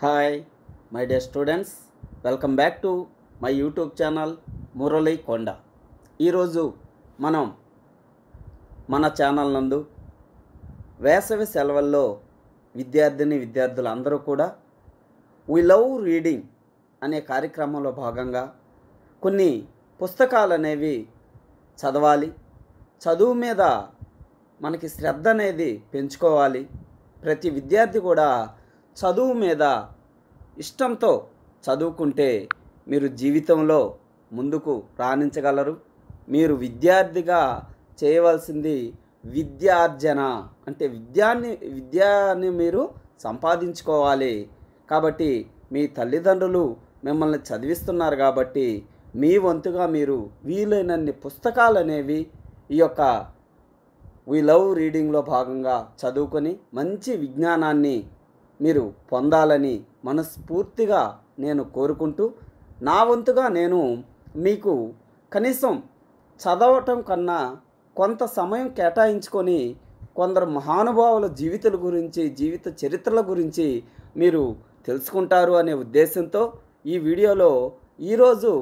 Hi my dear students, welcome back to my YouTube channel Murali కొండ. ఈరోజు మనం మన ఛానల్ నందు వేసవి సెలవుల్లో విద్యార్థులందరూ కూడా వి లవ్ రీడింగ్ అనే కార్యక్రమంలో భాగంగా కొన్ని పుస్తకాలు అనేవి చదవాలి. చదువు మీద మనకి శ్రద్ధ అనేది పెంచుకోవాలి. ప్రతి విద్యార్థి కూడా చదువు మీద ఇష్టంతో చదువుకుంటే మీరు జీవితంలో ముందుకు రాణించగలరు. మీరు విద్యార్థిగా చేయవలసింది విద్యార్జన, అంటే విద్యాన్ని మీరు సంపాదించుకోవాలి. కాబట్టి మీ తల్లిదండ్రులు మిమ్మల్ని చదివిస్తున్నారు కాబట్టి మీ వంతుగా మీరు వీలైనన్ని పుస్తకాలు అనేవి ఈ యొక్క వి లవ్ రీడింగ్లో భాగంగా చదువుకొని మంచి విజ్ఞానాన్ని మీరు పొందాలని మనస్ఫూర్తిగా నేను కోరుకుంటూ, నా వంతుగా నేను మీకు కనీసం చదవటం కన్నా కొంత సమయం కేటాయించుకొని కొందరు మహానుభావుల జీవితాల గురించి, జీవిత చరిత్రల గురించి మీరు తెలుసుకుంటారు అనే ఉద్దేశంతో ఈ వీడియోలో ఈరోజు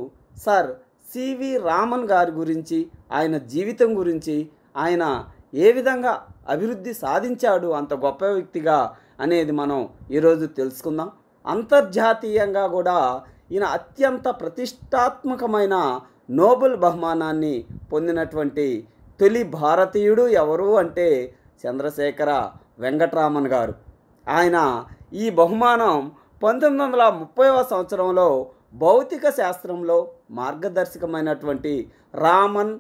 సార్ సివి రామన్ గారి గురించి, ఆయన జీవితం గురించి, ఆయన ఏ విధంగా అభివృద్ధి సాధించాడు అంత గొప్ప వ్యక్తిగా అనేది మనం ఈరోజు తెలుసుకుందాం. అంతర్జాతీయంగా కూడా ఈయన అత్యంత ప్రతిష్టాత్మకమైన నోబెల్ బహుమానాన్ని పొందినటువంటి తొలి భారతీయుడు ఎవరు అంటే చంద్రశేఖర వెంకటరామన్ గారు. ఆయన ఈ బహుమానం 1930వ సంవత్సరంలో భౌతిక శాస్త్రంలో మార్గదర్శకమైనటువంటి రామన్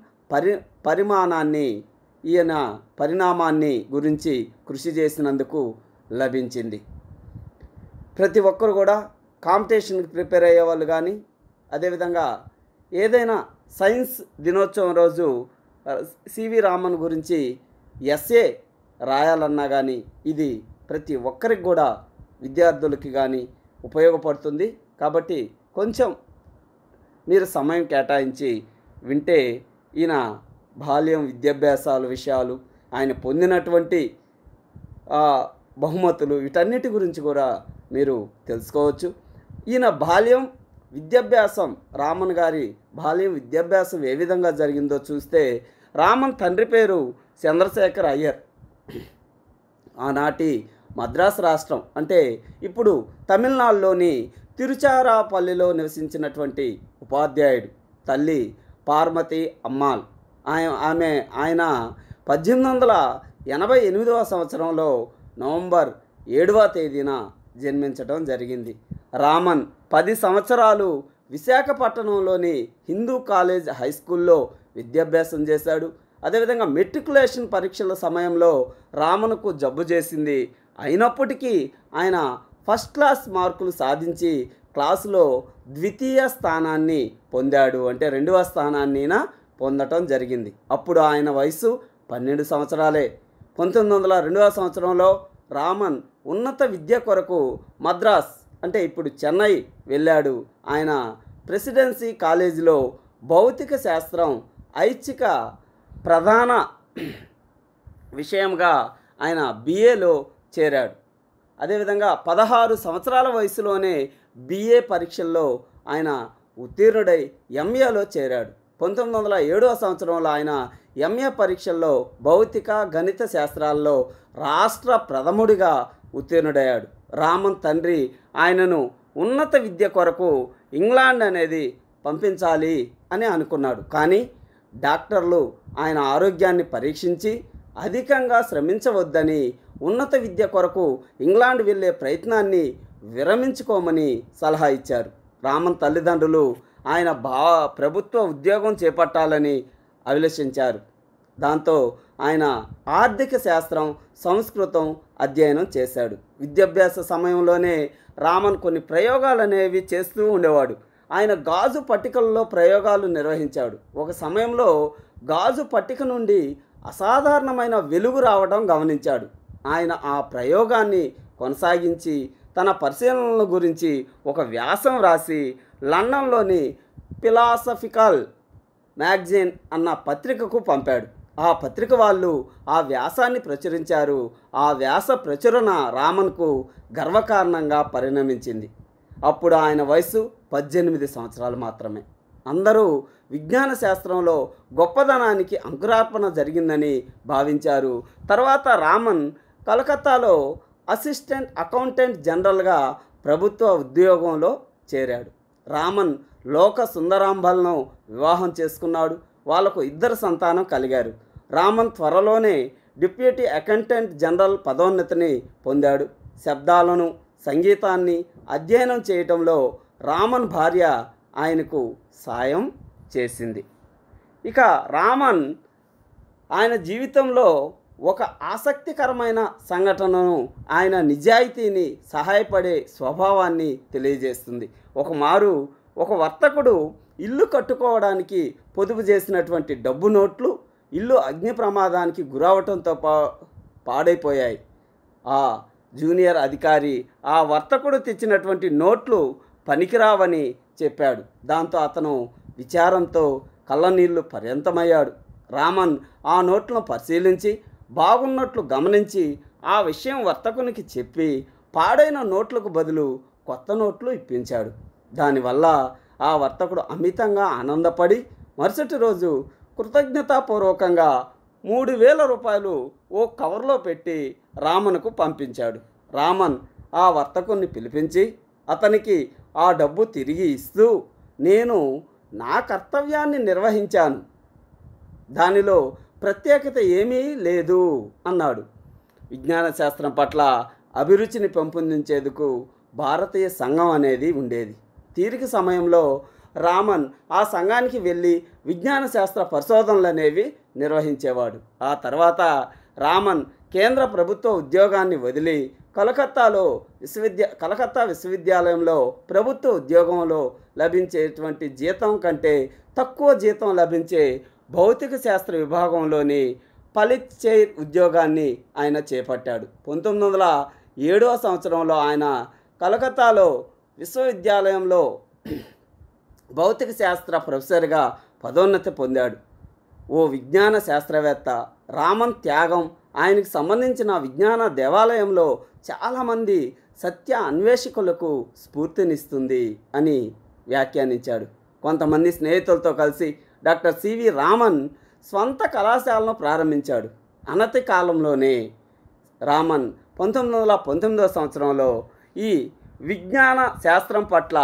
పరిణామాన్ని గురించి కృషి చేసినందుకు లభించింది. ప్రతి ఒక్కరు కూడా కాంపిటీషన్కి ప్రిపేర్ అయ్యేవాళ్ళు కానీ, అదేవిధంగా ఏదైనా సైన్స్ దినోత్సవం రోజు సివి రామన్ గురించి ఎస్ఏ రాయాలన్నా కానీ ఇది ప్రతి ఒక్కరికి కూడా విద్యార్థులకి కానీ ఉపయోగపడుతుంది. కాబట్టి కొంచెం మీరు సమయం కేటాయించి వింటే ఈయన బాల్యం, విద్యాభ్యాసాల విషయాలు, ఆయన పొందినటువంటి బహుమతులు, వీటన్నిటి గురించి కూడా మీరు తెలుసుకోవచ్చు. ఈయన బాల్యం విద్యాభ్యాసం, రామన్ గారి బాల్యం విద్యాభ్యాసం ఏ విధంగా జరిగిందో చూస్తే, రామన్ తండ్రి పేరు చంద్రశేఖర్ అయ్యర్. ఆనాటి మద్రాసు రాష్ట్రం అంటే ఇప్పుడు తమిళనాడులోని తిరుచారాపల్లిలో నివసించినటువంటి ఉపాధ్యాయుడు. తల్లి పార్వతి అమ్మాల్. ఆయన 1888వ సంవత్సరంలో నవంబర్ 7వ తేదీన జన్మించడం జరిగింది. రామన్ 10 సంవత్సరాలు విశాఖపట్నంలోని హిందూ కాలేజ్ హై స్కూల్లో విద్యాభ్యాసం చేశాడు. అదేవిధంగా మెట్రికులేషన్ పరీక్షల సమయంలో రామన్కు జబ్బు చేసింది. అయినప్పటికీ ఆయన ఫస్ట్ క్లాస్ మార్కులు సాధించి క్లాసులో ద్వితీయ స్థానాన్ని పొందాడు, అంటే 2వ స్థానాన్ని పొందటం జరిగింది. అప్పుడు ఆయన వయసు 12 సంవత్సరాలే. 1902వ సంవత్సరంలో రామన్ ఉన్నత విద్య కొరకు మద్రాస్, అంటే ఇప్పుడు చెన్నై వెళ్ళాడు. ఆయన ప్రెసిడెన్సీ కాలేజీలో భౌతిక శాస్త్రం ఐచ్ఛిక ప్రధాన విషయంగా ఆయన బిఏలో చేరాడు. అదేవిధంగా 16 సంవత్సరాల వయసులోనే బిఏ పరీక్షల్లో ఆయన ఉత్తీర్ణుడై ఎంఏలో చేరాడు. 1907వ సంవత్సరంలో ఆయన ఎంఏ పరీక్షల్లో భౌతిక గణిత శాస్త్రాల్లో రాష్ట్ర ప్రథముడిగా ఉత్తీర్ణుడయ్యాడు. రామన్ తండ్రి ఆయనను ఉన్నత విద్య కొరకు ఇంగ్లాండ్ అనేది పంపించాలి అని అనుకున్నాడు. కానీ డాక్టర్లు ఆయన ఆరోగ్యాన్ని పరీక్షించి అధికంగా శ్రమించవద్దని, ఉన్నత విద్య కొరకు ఇంగ్లాండ్ వెళ్ళే ప్రయత్నాన్ని విరమించుకోమని సలహా ఇచ్చారు. రామన్ తల్లిదండ్రులు ఆయన ప్రభుత్వ ఉద్యోగం చేపట్టాలని అభిలషించారు. దాంతో ఆయన ఆర్థిక శాస్త్రం, సంస్కృతం అధ్యయనం చేశాడు. విద్యాభ్యాస సమయంలోనే రామన్ కొన్ని ప్రయోగాలు అనేవి చేస్తూ ఉండేవాడు. ఆయన గాజు పట్టికల్లో ప్రయోగాలు నిర్వహించాడు. ఒక సమయంలో గాజు పట్టిక నుండి అసాధారణమైన వెలుగు రావడం గమనించాడు. ఆయన ఆ ప్రయోగాన్ని కొనసాగించి తన పరిశీలనల గురించి ఒక వ్యాసం రాసి లండన్లోని ఫిలాసఫికల్ మ్యాగజైన్ అన్న పత్రికకు పంపాడు. ఆ పత్రిక వాళ్ళు ఆ వ్యాసాన్ని ప్రచురించారు. ఆ వ్యాస ప్రచురణ రామన్కు గర్వకారణంగా పరిణమించింది. అప్పుడు ఆయన వయసు 18 సంవత్సరాలు మాత్రమే. అందరూ విజ్ఞాన శాస్త్రంలో గొప్పదనానికి అంకురార్పణ జరిగిందని భావించారు. తర్వాత రామన్ కలకత్తాలో అసిస్టెంట్ అకౌంటెంట్ జనరల్గా ప్రభుత్వ ఉద్యోగంలో చేరాడు. రామన్ లోక సుందరాంబలను వివాహం చేసుకున్నాడు. వాళ్లకు 2 సంతానం కలిగారు. రామన్ త్వరలోనే డిప్యూటీ అకౌంటెంట్ జనరల్ పదోన్నతిని పొందాడు. శబ్దాలను, సంగీతాన్ని అధ్యయనం చేయటంలో రామన్ భార్య ఆయనకు సాయం చేసింది. ఇక రామన్ ఆయన జీవితంలో ఒక ఆసక్తికరమైన సంఘటనను, ఆయన నిజాయితీని, సహాయపడే స్వభావాన్ని తెలియజేస్తుంది. ఒకమారు ఒక వర్తకుడు ఇల్లు కట్టుకోవడానికి పొదుపు చేసినటువంటి డబ్బు నోట్లు ఇల్లు అగ్ని ప్రమాదానికి గురవటంతో పాడైపోయాయి. ఆ జూనియర్ అధికారి ఆ వర్తకుడు తెచ్చినటువంటి నోట్లు పనికిరావని చెప్పాడు. దాంతో అతను విచారంతో కళ్ళనీళ్లు పర్యంతమయ్యాడు. రామన్ ఆ నోట్లను పరిశీలించి బాగున్నట్లు గమనించి ఆ విషయం వర్తకునికి చెప్పి పాడైన నోట్లకు బదులు కొత్త నోట్లు ఇప్పించాడు. దానివల్ల ఆ వర్తకుడు అమితంగా ఆనందపడి మరుసటి రోజు కృతజ్ఞతాపూర్వకంగా 3000 రూపాయలు ఓ కవర్లో పెట్టి రామన్కు పంపించాడు. రామన్ ఆ వర్తకుని పిలిపించి అతనికి ఆ డబ్బు తిరిగి ఇస్తూ, నేను నా కర్తవ్యాన్ని నిర్వహించాను, దానిలో ప్రత్యేకత ఏమీ లేదు అన్నాడు. విజ్ఞాన శాస్త్రం పట్ల అభిరుచిని పెంపొందించేందుకు భారతీయ సంఘం అనేది ఉండేది. తీరిక సమయంలో రామన్ ఆ సంఘానికి వెళ్ళి విజ్ఞాన శాస్త్ర పరిశోధనలు అనేవి నిర్వహించేవాడు. ఆ తర్వాత రామన్ కేంద్ర ప్రభుత్వ ఉద్యోగాన్ని వదిలి కలకత్తా విశ్వవిద్యాలయంలో ప్రభుత్వ ఉద్యోగంలో లభించేటువంటి జీతం కంటే తక్కువ జీతం లభించే భౌతిక శాస్త్ర విభాగంలోని పలిత్ చైర్ ఉద్యోగాన్ని ఆయన చేపట్టాడు. 1907వ సంవత్సరంలో ఆయన కలకత్తాలో విశ్వవిద్యాలయంలో భౌతిక శాస్త్ర ప్రొఫెసర్గా పదోన్నతి పొందాడు. ఓ విజ్ఞాన శాస్త్రవేత్త రామన్ త్యాగం ఆయనకు సంబంధించిన విజ్ఞాన దేవాలయంలో చాలామంది సత్య అన్వేషకులకు స్ఫూర్తినిస్తుంది అని వ్యాఖ్యానించాడు. కొంతమంది స్నేహితులతో కలిసి డాక్టర్ సివి రామన్ స్వంత కళాశాలను ప్రారంభించాడు. అనతి కాలంలోనే రామన్ 1919వ సంవత్సరంలో ఈ విజ్ఞాన శాస్త్రం పట్ల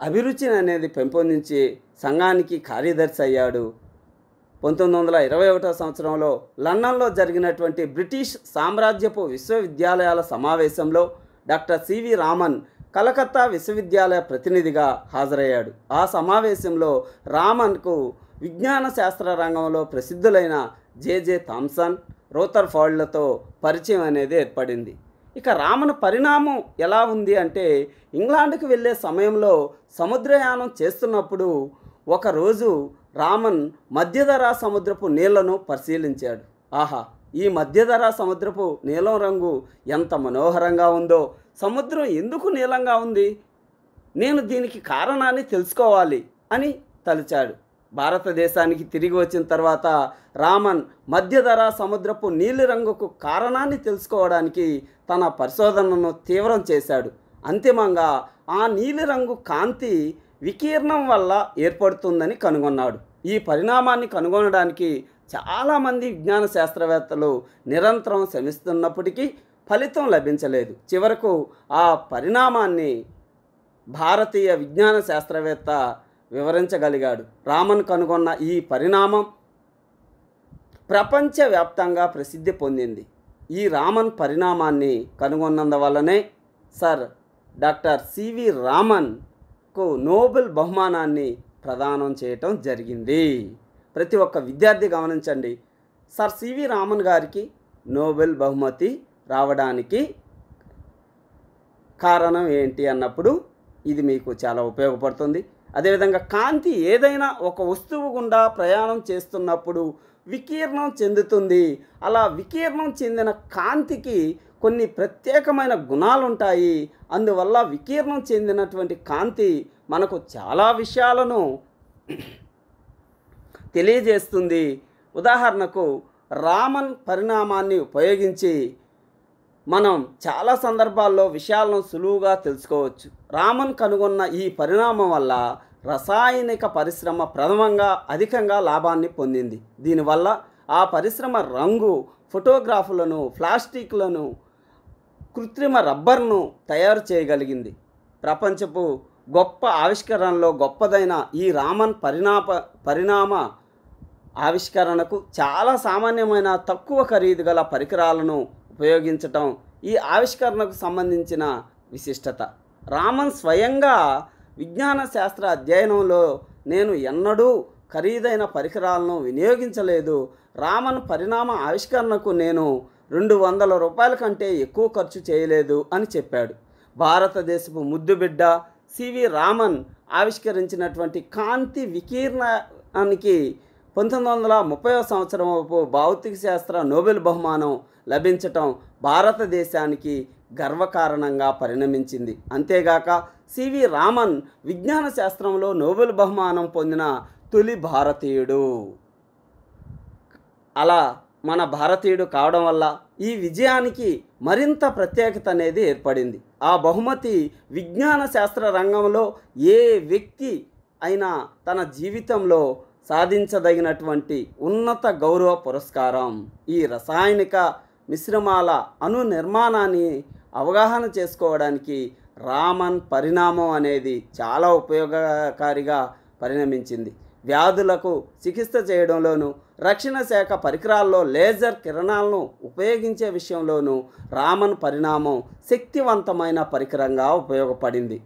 అభిరుచిని అనేది పెంపొందించి సంఘానికి కార్యదర్శి అయ్యాడు. 1921వ సంవత్సరంలో లండన్లో జరిగినటువంటి బ్రిటిష్ సామ్రాజ్యపు విశ్వవిద్యాలయాల సమావేశంలో డాక్టర్ సివి రామన్ కలకత్తా విశ్వవిద్యాలయ ప్రతినిధిగా హాజరయ్యాడు. ఆ సమావేశంలో రామన్కు విజ్ఞాన శాస్త్ర రంగంలో ప్రసిద్ధులైన జెజె థామ్సన్, రూథర్ఫోర్డ్లతో పరిచయం అనేది ఏర్పడింది. ఇక రామన్ పరిణామం ఎలా ఉంది అంటే, ఇంగ్లాండ్కి వెళ్ళే సమయంలో సముద్రయానం చేస్తున్నప్పుడు ఒకరోజు రామన్ మధ్యధరా సముద్రపు నీళ్లను పరిశీలించాడు. ఆహా, ఈ మధ్యధరా సముద్రపు నీలం రంగు ఎంత మనోహరంగా ఉందో, సముద్రం ఎందుకు నీలంగా ఉంది, నేను దీనికి కారణాన్ని తెలుసుకోవాలి అని తలిచాడు. భారతదేశానికి తిరిగి వచ్చిన తర్వాత రామన్ మధ్యధరా సముద్రపు నీలిరంగుకు కారణాన్ని తెలుసుకోవడానికి తన పరిశోధనను తీవ్రం చేశాడు. అంతిమంగా ఆ నీలిరంగు కాంతి వికిరణం వల్ల ఏర్పడుతుందని కనుగొన్నాడు. ఈ పరిణామాన్ని కనుగొనడానికి చాలామంది విజ్ఞాన శాస్త్రవేత్తలు నిరంతరం శ్రమిస్తున్నప్పటికీ ఫలితం లభించలేదు. చివరకు ఆ పరిణామాన్ని భారతీయ విజ్ఞాన శాస్త్రవేత్త వివరించగలిగాడు. రామన్ కనుగొన్న ఈ పరిణామం ప్రపంచవ్యాప్తంగా ప్రసిద్ధి పొందింది. ఈ రామన్ పరిణామాన్ని కనుగొన్నందువల్లనే సర్ డాక్టర్ సివి రామన్కు నోబెల్ బహుమానాన్ని ప్రదానం చేయటం జరిగింది. ప్రతి ఒక్క విద్యార్థి గమనించండి, సర్ సివి రామన్ గారికి నోబెల్ బహుమతి రావడానికి కారణం ఏంటి అన్నప్పుడు ఇది మీకు చాలా ఉపయోగపడుతుంది. అదేవిధంగా కాంతి ఏదైనా ఒక వస్తువు గుండా ప్రయాణం చేస్తున్నప్పుడు వికీర్ణం చెందుతుంది. అలా వికీర్ణం చెందిన కాంతికి కొన్ని ప్రత్యేకమైన గుణాలు ఉంటాయి. అందువల్ల వికీర్ణం చెందినటువంటి కాంతి మనకు చాలా విషయాలను తెలియజేస్తుంది. ఉదాహరణకు రామన్ పరిణామాన్ని ఉపయోగించి మనం చాలా సందర్భాల్లో విషయాలను సులువుగా తెలుసుకోవచ్చు. రామన్ కనుగొన్న ఈ పరిణామం వల్ల రసాయనిక పరిశ్రమ ప్రథమంగా అధికంగా లాభాన్ని పొందింది. దీనివల్ల ఆ పరిశ్రమ రంగు, ఫోటోగ్రాఫులను, ప్లాస్టిక్లను, కృత్రిమ రబ్బర్ను తయారు చేయగలిగింది. ప్రపంచపు గొప్ప ఆవిష్కరణలో గొప్పదైన ఈ రామన్ పరిణామ ఆవిష్కరణకు చాలా సామాన్యమైన తక్కువ ఖరీదు గల పరికరాలను ఉపయోగించటం ఈ ఆవిష్కరణకు సంబంధించిన విశిష్టత. రామన్ స్వయంగా విజ్ఞాన శాస్త్ర అధ్యయనంలో నేను ఎన్నడూ ఖరీదైన పరికరాలను వినియోగించలేదు, రామన్ పరిణామ ఆవిష్కరణకు నేను 200 రూపాయల కంటే ఎక్కువ ఖర్చు చేయలేదు అని చెప్పాడు. భారతదేశపు ముద్దుబిడ్డ సివి రామన్ ఆవిష్కరించినటువంటి కాంతి వికిరణానికి 1930వ సంవత్సరం భౌతిక శాస్త్ర నోబెల్ బహుమానం లభించటం భారతదేశానికి గర్వకారణంగా పరిణమించింది. అంతేగాక సివి రామన్ విజ్ఞాన శాస్త్రంలో నోబెల్ బహుమానం పొందిన తొలి భారతీయుడు. అలా మన భారతీయుడు కావడం వల్ల ఈ విజయానికి మరింత ప్రత్యేకత అనేది ఏర్పడింది. ఆ బహుమతి విజ్ఞాన శాస్త్ర రంగంలో ఏ వ్యక్తి అయినా తన జీవితంలో సాధించదగినటువంటి ఉన్నత గౌరవ పురస్కారం. ఈ రసాయనిక మిశ్రమాల అణు నిర్మాణాన్ని అవగాహన చేసుకోవడానికి రామన్ పరిణామం అనేది చాలా ఉపయోగకారిగా పరిణమించింది. వ్యాధులకు చికిత్స చేయడంలోనూ, రక్షణ శాఖ పరికరాల్లో లేజర్ కిరణాలను ఉపయోగించే విషయంలోనూ రామన్ పరిణామం శక్తివంతమైన పరికరంగా ఉపయోగపడింది.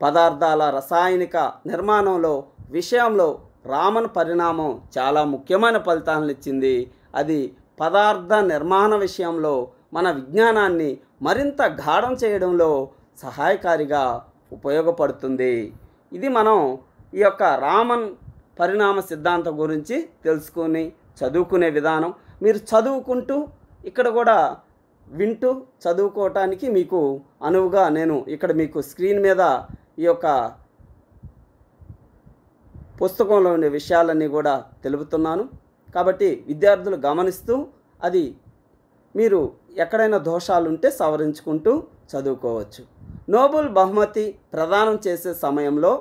పదార్థాల రసాయనిక నిర్మాణంలో విషయంలో రామన్ పరిణామం చాలా ముఖ్యమైన ఫలితాలను ఇచ్చింది. అది పదార్థ నిర్మాణ విషయంలో మన విజ్ఞానాన్ని మరింత గాఢం చేయడంలో సహాయకారిగా ఉపయోగపడుతుంది. ఇది మనం ఈ యొక్క రామన్ పరిణామ సిద్ధాంతం గురించి తెలుసుకుని చదువుకునే విధానం. మీరు చదువుకుంటూ ఇక్కడ కూడా వింటూ చదువుకోవటానికి మీకు అనువుగా నేను ఇక్కడ మీకు స్క్రీన్ మీద ఈ యొక్క పుస్తకంలో ఉండే విషయాలన్నీ కూడా తెలుపుతున్నాను. కాబట్టి విద్యార్థులు గమనిస్తూ అది మీరు ఎక్కడైనా దోషాలుంటే సవరించుకుంటూ చదువుకోవచ్చు. నోబెల్ బహుమతి ప్రదానం చేసే సమయంలో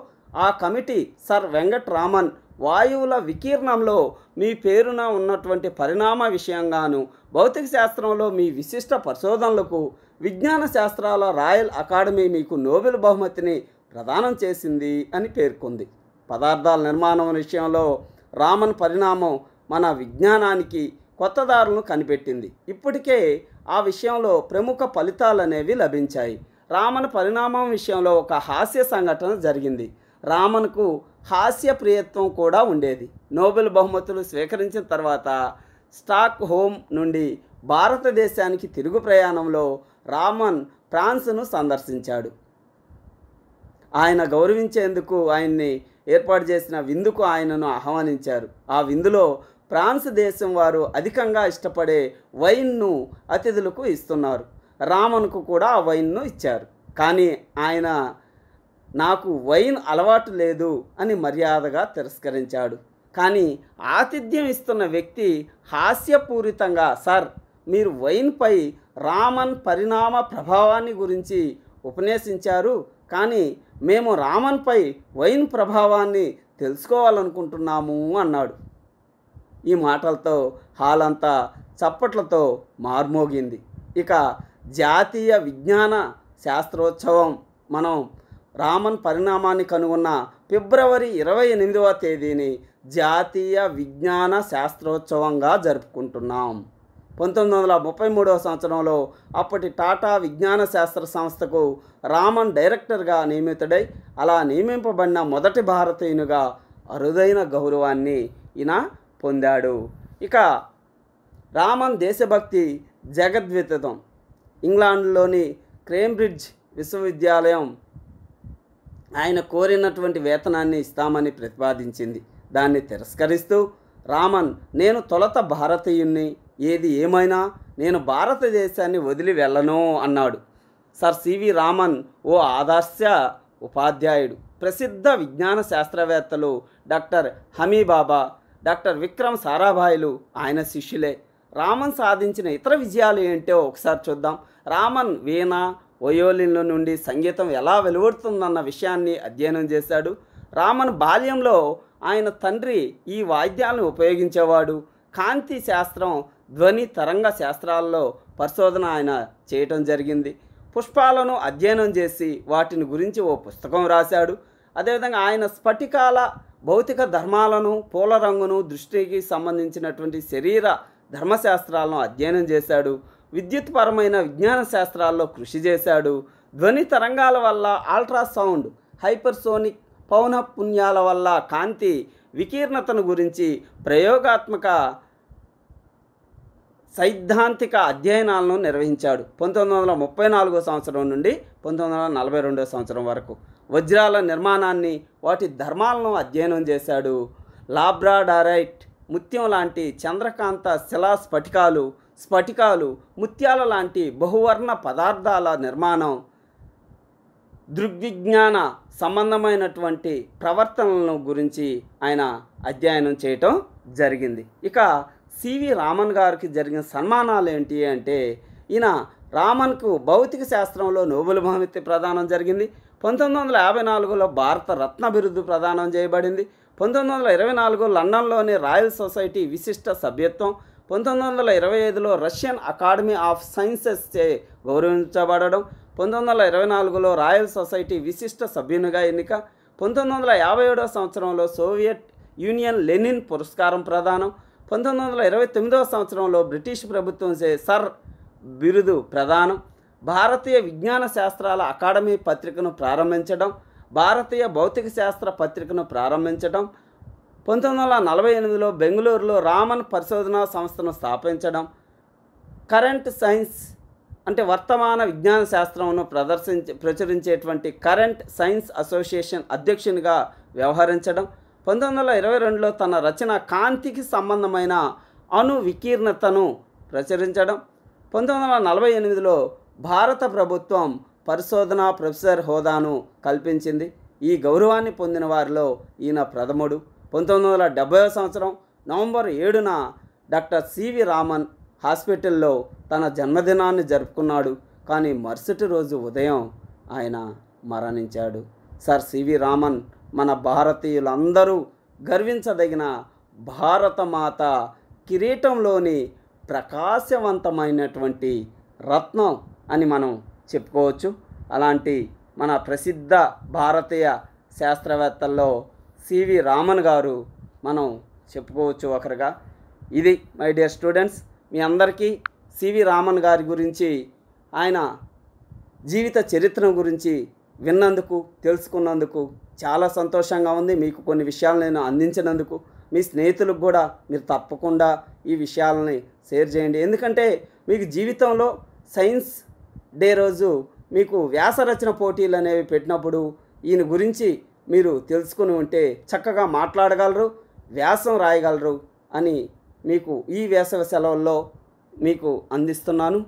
ఆ కమిటీ సర్ వెంకట్ రామన్ వాయువుల వికిరణంలో మీ పేరున ఉన్నటువంటి పరిణామ విషయంగాను, భౌతిక శాస్త్రంలో మీ విశిష్ట పరిశోధనలకు విజ్ఞాన శాస్త్రాల రాయల్ అకాడమీ మీకు నోబెల్ బహుమతిని ప్రదానం చేసింది అని పేర్కొంది. పదార్థాల నిర్మాణం విషయంలో రామన్ పరిణామం మన విజ్ఞానానికి కొత్త దారులను కనిపెట్టింది. ఇప్పటికే ఆ విషయంలో ప్రముఖ ఫలితాలు అనేవి లభించాయి. రామన్ పరిణామం విషయంలో ఒక హాస్య సంఘటన జరిగింది. రామన్కు హాస్య ప్రియత్వం కూడా ఉండేది. నోబెల్ బహుమతులు స్వీకరించిన తర్వాత స్టాక్ హోమ్ నుండి భారతదేశానికి తిరుగు ప్రయాణంలో రామన్ ఫ్రాన్స్ను సందర్శించాడు. ఆయన గౌరవించేందుకు ఆయన్ని ఏర్పాటు చేసిన విందుకు ఆయనను ఆహ్వానించారు. ఆ విందులో ఫ్రాన్స్ దేశం వారు అధికంగా ఇష్టపడే వైన్ను అతిథులకు ఇస్తున్నారు. రామన్కు కూడా ఆ వైన్ను ఇచ్చారు. కానీ ఆయన నాకు వైన్ అలవాటు లేదు అని మర్యాదగా తిరస్కరించాడు. కానీ ఆతిథ్యం ఇస్తున్న వ్యక్తి హాస్యపూరితంగా, సార్ మీరు వైన్పై రామన్ పరిణామ ప్రభావాన్ని గురించి ఉపన్యసించారు, కానీ మేము రామన్పై వైన్ ప్రభావాన్ని తెలుసుకోవాలనుకుంటున్నాము అన్నాడు. ఈ మాటలతో హాల్ అంతా చప్పట్లతో మార్మోగింది. ఇక జాతీయ విజ్ఞాన శాస్త్రోత్సవం మనం రామన్ పరిణామాన్ని కనుగొన్న ఫిబ్రవరి 28వ తేదీని జాతీయ విజ్ఞాన శాస్త్రోత్సవంగా జరుపుకుంటున్నాం. 1933వ సంవత్సరంలో అప్పటి టాటా విజ్ఞాన శాస్త్ర సంస్థకు రామన్ డైరెక్టర్గా నియమితుడై అలా నియమింపబడిన మొదటి భారతీయునిగా అరుదైన గౌరవాన్ని ఈయన పొందాడు. ఇక రామన్ దేశభక్తి జగద్విదితం. ఇంగ్లాండ్లోని కేంబ్రిడ్జ్ విశ్వవిద్యాలయం ఆయన కోరినటువంటి వేతనాన్ని ఇస్తామని ప్రతిపాదించింది. దాన్ని తిరస్కరిస్తూ రామన్, నేను తొలుత భారతీయుణ్ణి, ఏది ఏమైనా నేను భారతదేశాన్ని వదిలి వెళ్ళను అన్నాడు. సర్ సివి రామన్ ఓ ఆదర్శ ఉపాధ్యాయుడు. ప్రసిద్ధ విజ్ఞాన శాస్త్రవేత్తలు డాక్టర్ హమీబాబా, డాక్టర్ విక్రమ్ సారాభాయిలు ఆయన శిష్యులే. రామన్ సాధించిన ఇతర విజయాలు ఏంటో ఒకసారి చూద్దాం. రామన్ వీణ, వయోలిన్ల నుండి సంగీతం ఎలా వెలువడుతుందన్న విషయాన్ని అధ్యయనం చేశాడు. రామన్ బాల్యంలో ఆయన తండ్రి ఈ వాయిద్యాలను ఉపయోగించేవాడు. కాంతి శాస్త్రం, ధ్వని తరంగ శాస్త్రాల్లో పరిశోధన ఆయన చేయటం జరిగింది. పుష్పాలను అధ్యయనం చేసి వాటిని గురించి ఓ పుస్తకం రాశాడు. అదేవిధంగా ఆయన స్ఫటికాల భౌతిక ధర్మాలను, పూల రంగును, దృష్టికి సంబంధించినటువంటి శరీర ధర్మశాస్త్రాలను అధ్యయనం చేశాడు. విద్యుత్పరమైన విజ్ఞాన శాస్త్రాల్లో కృషి చేశాడు. ధ్వని తరంగాల వల్ల అల్ట్రాసౌండ్, హైపర్సోనిక్ పౌనఃపున్యాల వల్ల కాంతి వికీర్ణతను గురించి ప్రయోగాత్మక సైద్ధాంతిక అధ్యయనాలను నిర్వహించాడు. 1934 సంవత్సరం నుండి 1942 సంవత్సరం వరకు వజ్రాల నిర్మాణాన్ని, వాటి ధర్మాలను అధ్యయనం చేశాడు. లాబ్రాడారైట్, ముత్యం లాంటి చంద్రకాంత శిలా స్ఫటికాలు, ముత్యాల లాంటి బహువర్ణ పదార్థాల నిర్మాణం, దృగ్విజ్ఞాన సంబంధమైనటువంటి ప్రవర్తనలను గురించి ఆయన అధ్యయనం చేయటం జరిగింది. ఇక సివి రామన్ గారికి జరిగిన సన్మానాలు ఏంటి అంటే, ఈయన రామన్కు భౌతిక శాస్త్రంలో నోబెల్ బహుమతి ప్రదానం జరిగింది. 1954లో భారత రత్న బిరుదు ప్రదానం చేయబడింది. 1924 లండన్లోని రాయల్ సొసైటీ విశిష్ట సభ్యత్వం, 1925లో రష్యన్ అకాడమీ ఆఫ్ సైన్సెస్ చే గౌరవించబడడం, 1924లో రాయల్ సొసైటీ విశిష్ట సభ్యునిగా ఎన్నిక, 1957 సంవత్సరంలో సోవియట్ యూనియన్ లెనిన్ పురస్కారం ప్రదానం, 1929 సంవత్సరంలో బ్రిటిష్ ప్రభుత్వం చే సర్ బిరుదు ప్రదానం, భారతీయ విజ్ఞాన శాస్త్రాల అకాడమీ పత్రికను ప్రారంభించడం, భారతీయ భౌతిక శాస్త్ర పత్రికను ప్రారంభించడం, 1948లో బెంగళూరులో రామన్ పరిశోధనా సంస్థను స్థాపించడం, కరెంట్ సైన్స్ అంటే వర్తమాన విజ్ఞాన శాస్త్రమును ప్రచురించేటువంటి కరెంట్ సైన్స్ అసోసియేషన్ అధ్యక్షునిగా వ్యవహరించడం, 1922లో తన రచన కాంతికి సంబంధమైన అణు వికీర్ణతను ప్రచురించడం, 1948లో భారత ప్రభుత్వం పరిశోధనా ప్రొఫెసర్ హోదాను కల్పించింది. ఈ గౌరవాన్ని పొందిన వారిలో ఈయన ప్రథముడు. 1970 సంవత్సరం నవంబర్ 7న డాక్టర్ సివి రామన్ హాస్పిటల్లో తన జన్మదినాన్ని జరుపుకున్నాడు. కానీ మరుసటి రోజు ఉదయం ఆయన మరణించాడు. సర్ సివి రామన్ మన భారతీయులందరూ గర్వించదగిన భారతమాత కిరీటంలోని ప్రకాశవంతమైనటువంటి రత్నం అని మనం చెప్పుకోవచ్చు. అలాంటి మన ప్రసిద్ధ భారతీయ శాస్త్రవేత్తల్లో సివి రామన్ గారు మనం చెప్పుకోవచ్చు ఒకరుగా. ఇది మై డియర్ స్టూడెంట్స్, మీ అందరికీ సివి రామన్ గారి గురించి, ఆయన జీవిత చరిత్ర గురించి విన్నందుకు, తెలుసుకున్నందుకు చాలా సంతోషంగా ఉంది. మీకు కొన్ని విషయాలు నేను అందించినందుకు మీ స్నేహితులకు కూడా మీరు తప్పకుండా ఈ విషయాలని షేర్ చేయండి. ఎందుకంటే మీకు జీవితంలో సైన్స్ డే రోజు మీకు వ్యాసరచన పోటీలు అనేవి పెట్టినప్పుడు ఈయన గురించి మీరు తెలుసుకుని ఉంటే చక్కగా మాట్లాడగలరు, వ్యాసం రాయగలరు అని మీకు ఈ వేసవి సెలవుల్లో మీకు అందిస్తున్నాను.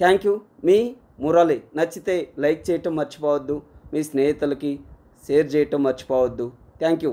Thank you. మీ మురళి. నచ్చితే లైక్ చేయటం మర్చిపోవద్దు, మీ స్నేహితులకి షేర్ చేయటం మర్చిపోవద్దు. Thank you.